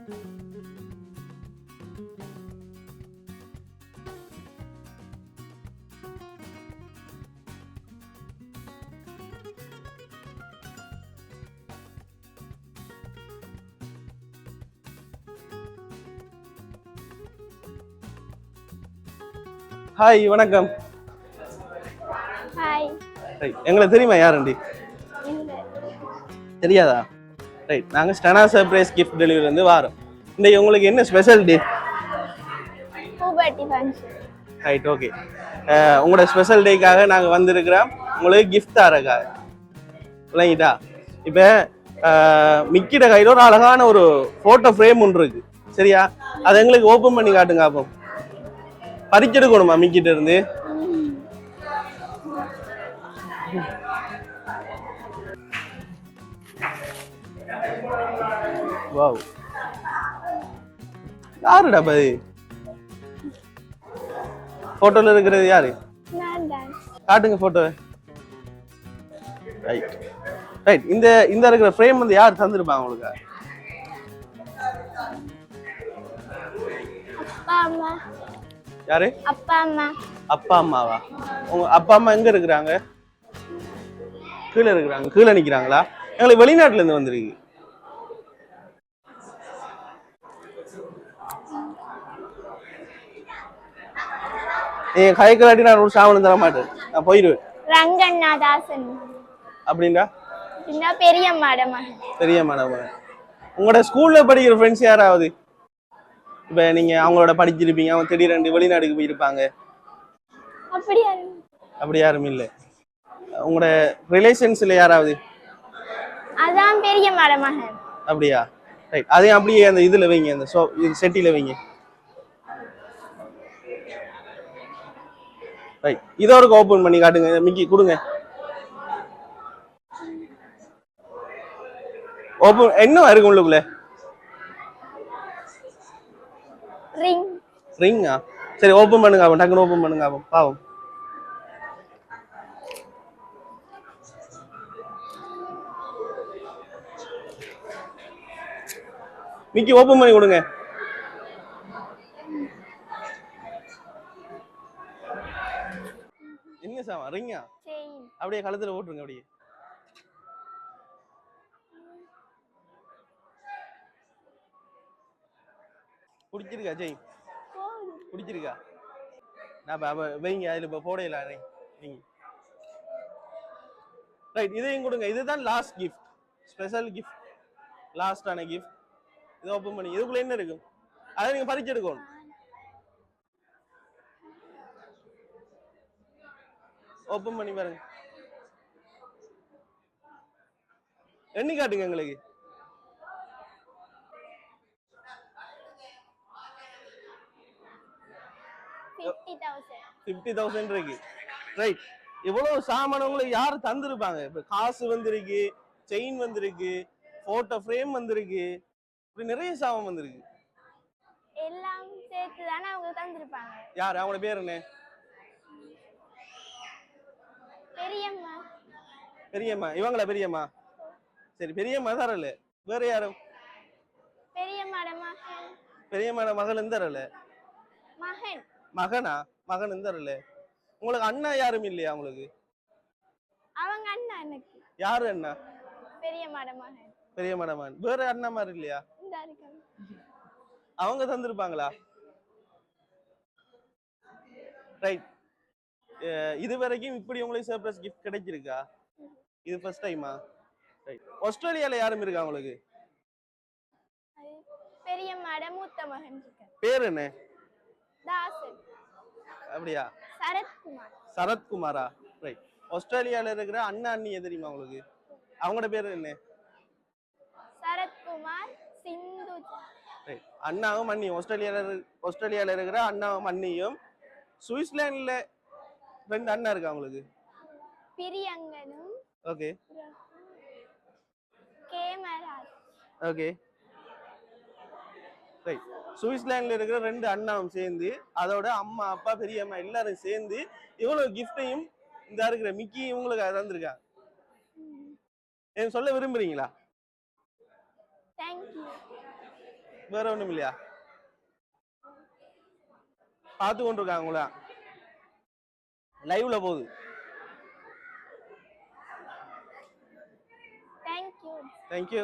Hi, வணக்கம். Hi. Right, எங்களுக்கு தெரியுமா யாருண்டி? தெரியாதா? ரைட், நாங்கள் ஸ்டனா சர்ப்ரைஸ் கிஃப்ட் டெலிவரிலேருந்து வரோம். இன்றைக்கு உங்களுக்கு என்ன special day? Puberty function. Right, okay. உங்களோட ஸ்பெஷல் டேக்காக நாங்கள் வந்திருக்கிறோம் உங்களுக்கு கிஃப்ட் தரக்காக. இல்லைங்கிட்டா? இப்போ மிக்கிட்ட கையில் ஒரு அழகான ஒரு ஃபோட்டோ ஃப்ரேம் ஒன்று இருக்கு, சரியா? அதை எங்களுக்கு ஓப்பன் பண்ணி காட்டுங்க. அப்போ பறிச்செடுக்கணுமா மிக்கிட்ட இருந்து? வாவ், யாருடா பதி? போட்டோல இருக்கிறது யாரு? காட்டுங்க போட்டோ. ரைட் ரைட், இந்த இருக்கிற ஃப்ரேம் வந்து யார் தந்திருப்பாங்க உங்களுக்கு? அப்பா அம்மா. யாரு? அப்பா அம்மா. அப்பா அம்மாவா? உங்க அப்பா அம்மா எங்க இருக்கிறாங்க? கீழே இருக்கிறாங்க. கீழே நிக்கிறாங்களா? எங்களுக்கு வெளிநாட்டுல இருந்து வந்திருக்கு. நீங்க கை கலாட்டி நான் ஒரு சாவனம் தர மாட்டேன், நான் போயிடுவேன். ரங்கநாதாசன் அப்படின்னா பெரிய மேடம். பெரிய மேடம். உங்களோட ஸ்கூல்ல படிக்கிற ஃப்ரெண்ட்ஸ் யாராவது இப்ப நீங்க அவங்களோட படிச்சிருப்பீங்க, அவங்க திடீரெண்டு வெளிநாடுக்கு போயிருப்பாங்க, அப்படி யாரும் இல்ல? உங்களோட ரிலேஷன்ஸ்ல யாராவது? அதான் பெரிய மேடம். அப்படியா? ரைட், அதையும் அப்படியே அந்த இதுல வைங்க, அந்த செட்டில வைங்க. ரைட், இதோட ஓபன் பண்ணி காட்டுங்க. மிக்கி கொடுங்க. ஓபன் என்ன இருக்கு உள்ளுக்குள்ள? ரிங். ரிங்கா? சரி, ஓபன் பண்ணுங்க. அவன் டக்குனு ஓபன் பண்ணுங்க. அவன் பாவம். மிக்கி ஓபன் பண்ணி கொடுங்க. என்ன சாமா? ரிங்கா? அப்படியே கழுத்துல ஓட்டுருங்க. அப்படியே பிடிச்சிருக்கா? செயின் பிடிச்சிருக்கா? நான் வைங்க, அதுல இப்ப போடையில நீங்க. ரைட், இதையும் கொடுங்க. இதுதான் லாஸ்ட் கிஃப்ட், ஸ்பெஷல் கிஃப்ட், லாஸ்டான கிஃப்ட். இதை ஓபன் பண்ணி இதுக்குள்ள என்ன இருக்கும் அதை நீங்க பறிச்சு எடுக்கணும். ஓபன் பண்ணி பாருங்க. எண்ணி காட்டுங்க எங்களுக்கு. $50,000 இருக்கு. ரைட், இவ்வளவு சாமான உங்களுக்கு யாரு தந்திருப்பாங்க? இப்ப காசு வந்திருக்கு, செயின் வந்திருக்கு, போட்டோ ஃப்ரேம் வந்திருக்கு, இப்படி நிறைய சாமான் வந்திருக்கு. எல்லாம் சேர்த்து தானே அவங்க தந்திருப்பாங்க. யார்? அவங்களோட பேர் என்ன? பெரியம்மா. பெரியம்மா? இவங்களா பெரியம்மா? சரி, பெரியம்மா தரல. வேற யாரும்? பெரியம்மாட மகன். பெரியம்மாட மகள் தரல. மகன். மகனா? மகன் தரல. உங்களுக்கு அண்ணா யாரும் இல்லையா உங்களுக்கு? அவங்க அண்ணா எனக்கு. யாரு அண்ணா? பெரியம்மாட மகன். பெரியம்மாட மகன். வேற அண்ணா மாதிரி இல்லையா? அவங்க தந்திருப்பாங்களா? ரைட், இது வரைக்கும் இப்படி உங்களுக்கு சர்ப்ரைஸ் கிஃப்ட் கிடைச்சிருக்கா? இது ஃபர்ஸ்ட் டைமா? ரைட், ஆஸ்திரேலியால யாரும் இருக்கா உங்களுக்கு? பெரியம்மாட மூத்த மகன். பேர் என்ன? தாசன். அப்படியா? சரத்குமார். சரத்குமாரா? ரைட், ஆஸ்திரேலியால இருக்கிற அண்ணா அண்ணி தெரியுமா உங்களுக்கு? அவங்களோட பேர் என்ன? சரத்குமார், சிந்து. அண்ணாவும் அண்ணியும் ஆஸ்திரேலியால இருக்கிற அண்ணாவும் அண்ணியும். சுவிட்சர்லாந்துல ரெண்டு அண்ணா இருக்கா உங்களுக்கு? பிரியங்கனும். ஓகே கேமராஜ். ஓகே ரைட், சுவிட்சர்லாந்துல இருக்கிற ரெண்டு அண்ணாவும் சேர்ந்து, அதோட அம்மா அப்பா பெரியம்மா எல்லாரும் சேர்ந்து இவ்வளவு கிஃப்டையும் இந்த இருக்கிற மிக்கி உங்களுக்கு தந்திருக்காங்க. சொல்ல விரும்புறீங்களா? Thank you. வேற ஒண்ணும் இல்லையா? பார்த்து கொண்டிருக்காங்க உங்களா லைவ்ல போகுது. தேங்க்யூ. தேங்க்யூ.